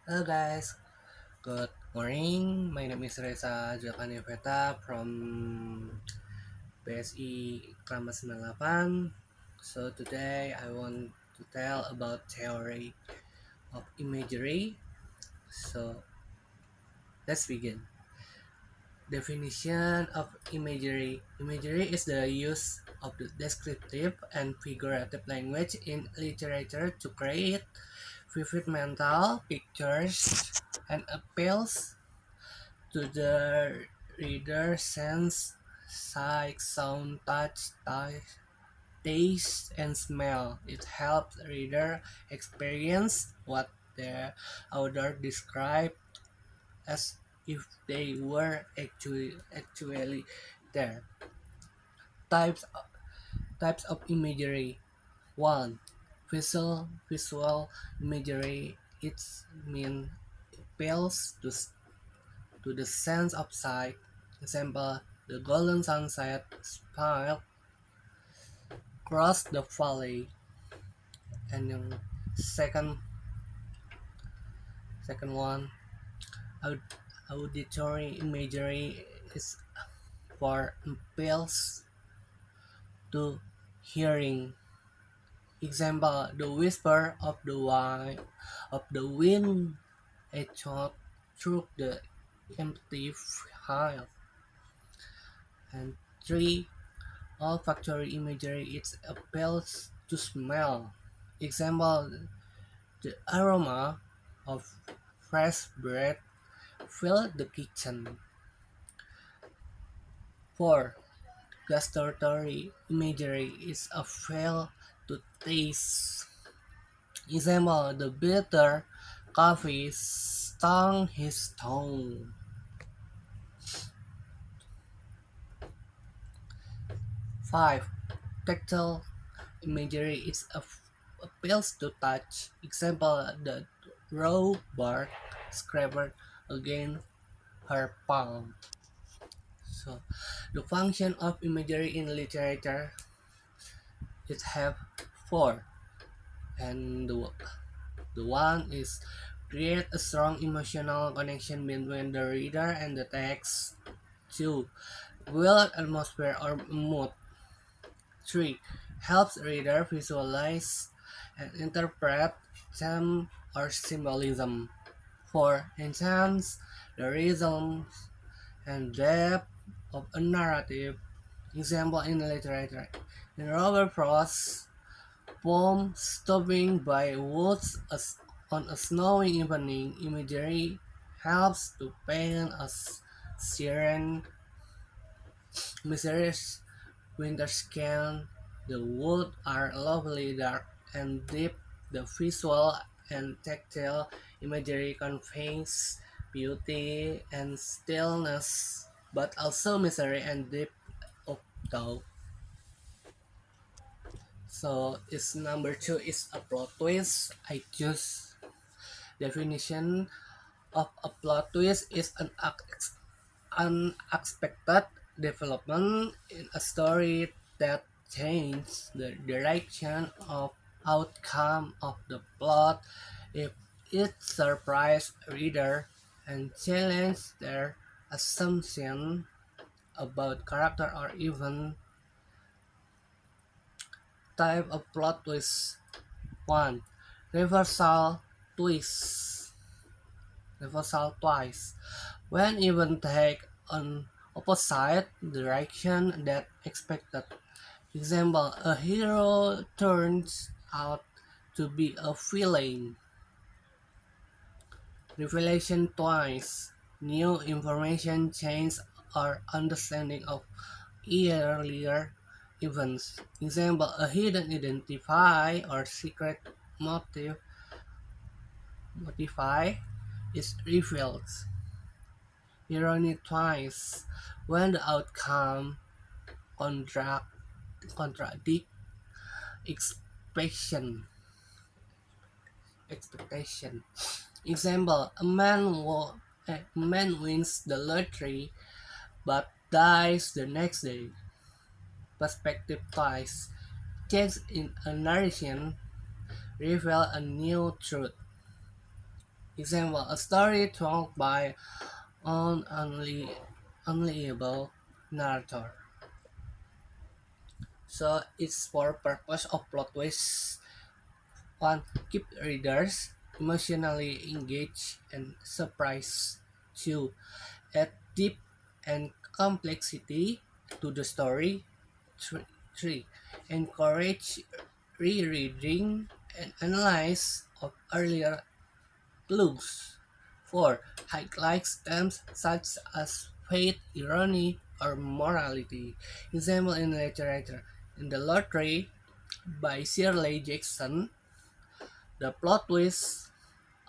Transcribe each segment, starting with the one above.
Hello guys, good morning. My name is Reza Jakaneveta from PSI Kramas 98. So today I want to tell about theory of imagery. So let's begin. Definition of imagery. Imagery is the use of the descriptive and figurative language in literature to create vivid mental pictures and appeals to the reader sense, sight, sound, taste, and smell. It helps the reader experience what the author described as if they were actually there. Types types of imagery. 1. Visual imagery. It means appeals to the sense of sight. Example, the golden sunset spilled across the valley. And yung second second one, auditory imagery is for appeals to hearing. Example, the whisper of the wind echoed through the empty field. And 3. Olfactory imagery it appeals to smell. Example, the aroma of fresh bread filled the kitchen. 4. Gustatory imagery is a feel to taste. Example, the bitter coffee stung his tongue. 5. Tactile imagery is appeals to touch. Example, the raw bark scraped against her palm. So, the function of imagery in literature it have four, and the one is create a strong emotional connection between the reader and the text. 2. Build atmosphere or mood. 3. Helps reader visualize and interpret theme or symbolism. 4. Enhance the rhythm and depth of a narrative. Example in literature. In Robert Frost's poem Stopping by Woods on a Snowy Evening, imagery helps to paint a serene, mysterious winter sky. The woods are lovely, dark, and deep. The visual and tactile imagery conveys beauty and stillness, but also misery and deep of thought. So its number 2 is a plot twist. I choose definition of a plot twist is an unexpected development in a story that changes the direction of outcome of the plot if it surprises reader and challenges their assumption about character or even type of plot twist. 1. Reversal twist. Reversal twice. When events take an opposite direction that expected. Example, a hero turns out to be a villain. Revelation twice. New information changes our understanding of earlier events. Example, a hidden identify or secret motify is revealed. Irony twice. When the outcome contradict expectation. expectation. Example: a man wins the lottery but dies the next day. Perspective twice. Change in a narration reveal a new truth. Example, a story told by an unreliable narrator. So it's for purpose of plot twist. One, keep readers emotionally engaged and surprised. Two, add depth and complexity to the story. Three, encourage rereading and analyze of earlier clues. 4. Highlights themes such as fate, irony, or morality. Example in literature. In The Lottery by Shirley Jackson, the plot twist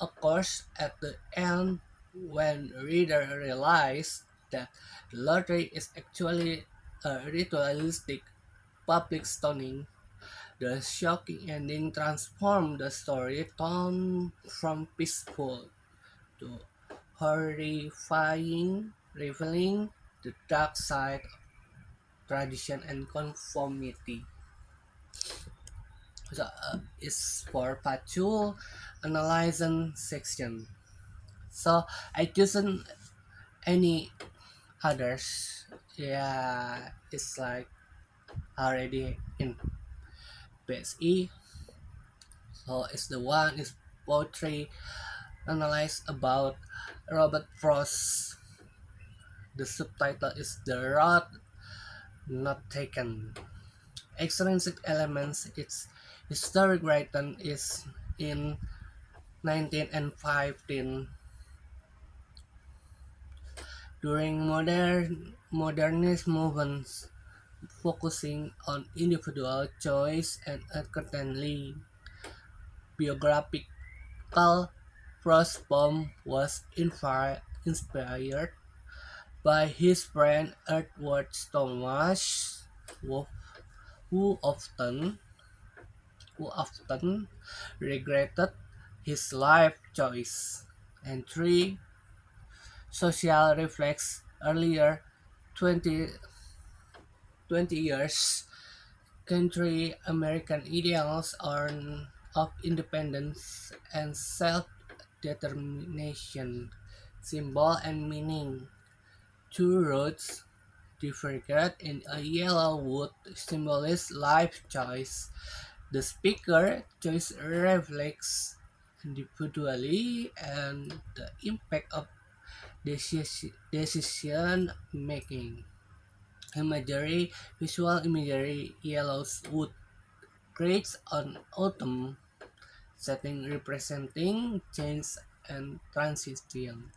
occurs at the end when reader realize that the lottery is actually a ritualistic public stunning. The shocking ending transformed the story tone from peaceful to horrifying, revealing the dark side of tradition and conformity. So it's for part 2, analyzing section. So I chosen any others. Yeah, it's like already in PSE. So it's the one is poetry analyzed about Robert Frost. The subtitle is The Road Not Taken. Extrinsic elements, its historic writing is in 19 and 15. During modernist movements focusing on individual choice and accordingly biographical, Frost's poem was inspired by his friend Edward Thomas, who, who often who often regretted his life choice. And 3. Social reflects earlier 20, 20 years country American ideals of independence and self-determination, symbol and meaning. Two roads diverged in a yellow wood symbolizes life choice. The speaker choice reflects individually and the impact of decision making. Imagery, visual imagery, yellows wood creates an autumn setting representing change and transition.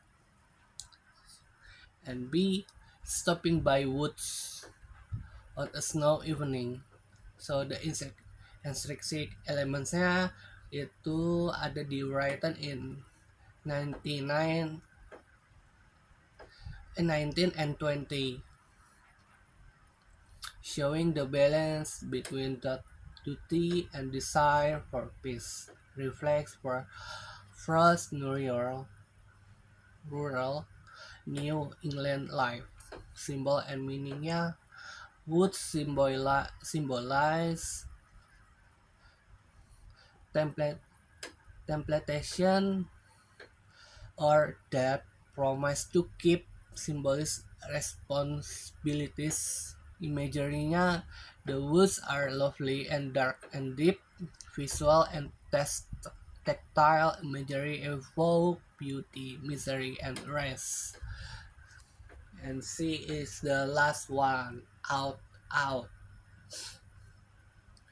And B, stopping by woods on a snow evening. So the intrinsic elementsnya itu ada di written in 99 19 and 20, showing the balance between the duty and desire for peace. Reflects for Frost rural New England life. Symbol and meaningnya would symbolize template, temptation or that promise to keep symbolize responsibilities. Imagery-nya, the woods are lovely and dark and deep. Visual and tactile imagery evoke beauty, misery, and rest. And C is the last one. Out.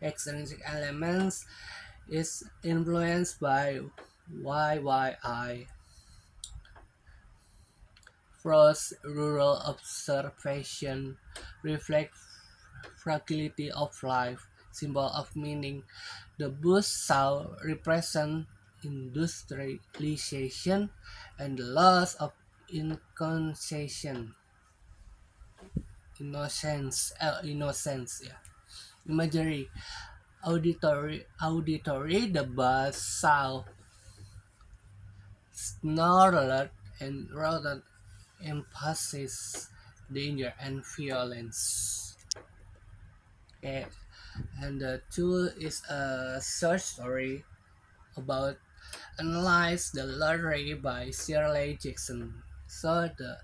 Extrinsic elements is influenced by YYI. Frost's rural observation reflect fragility of life, symbol of meaning. The bush saw represent industrialization and the loss of innocence. Yeah. Imagery, auditory. The bush saw snarled and rodent emphasis danger and violence. Okay. And the two is a short story about Analyze the lottery by Shirley Jackson. So the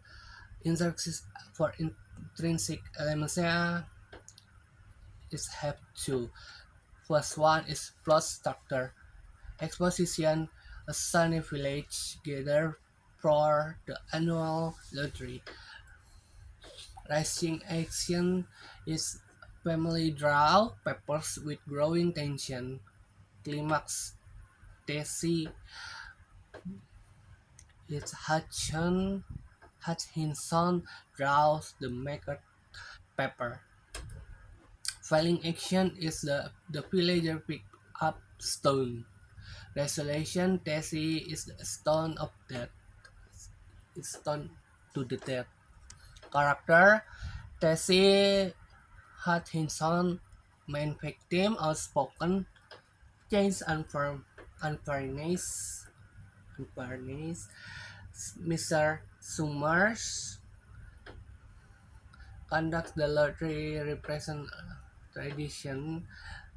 intrinsic for intrinsic elements is have two. First one is plot structure. Exposition, a sunny village gather for the annual lottery. Rising action is family draw peppers with growing tension. Climax Tessie is Hutchinson draws the maker pepper. Filing action is the villager pick up stone. Resolution Tessie is the stone of death. It's stone to the death. Character Tessie Hutchinson, main victim, outspoken, change unfairness, unfairness. Mr. Summers conducts the lottery represent tradition.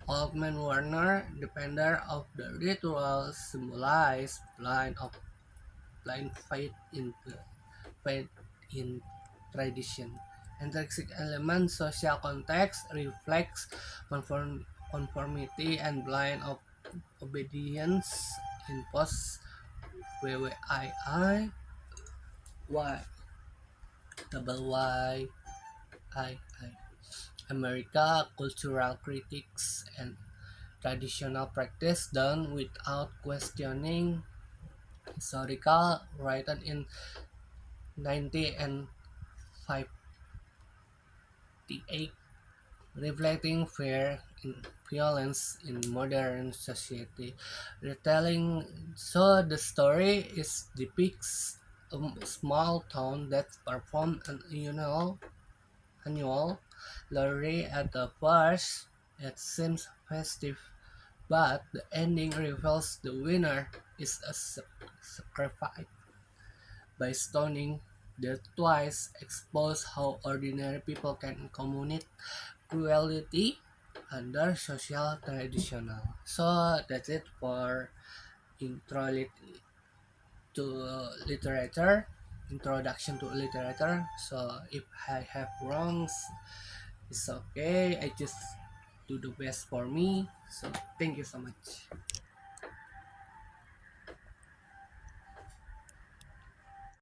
Old Man Warner, defender of the ritual, symbolize blind faith in tradition. Intrinsic element social context reflects conformity and blind obedience in post WWII Y double I America cultural critics and traditional practice done without questioning historical written in 90 and 58 reflecting fear in violence in modern society. Retelling so the story is depicts a small town that performed an annual lottery at the first. It seems festive, but the ending reveals the winner is a sacrifice by stoning. The twice expose how ordinary people can communicate cruelty under social traditional. So that's it for intro to literature, introduction to literature. So if I have wrongs, it's okay. I just do the best for me. So thank you so much.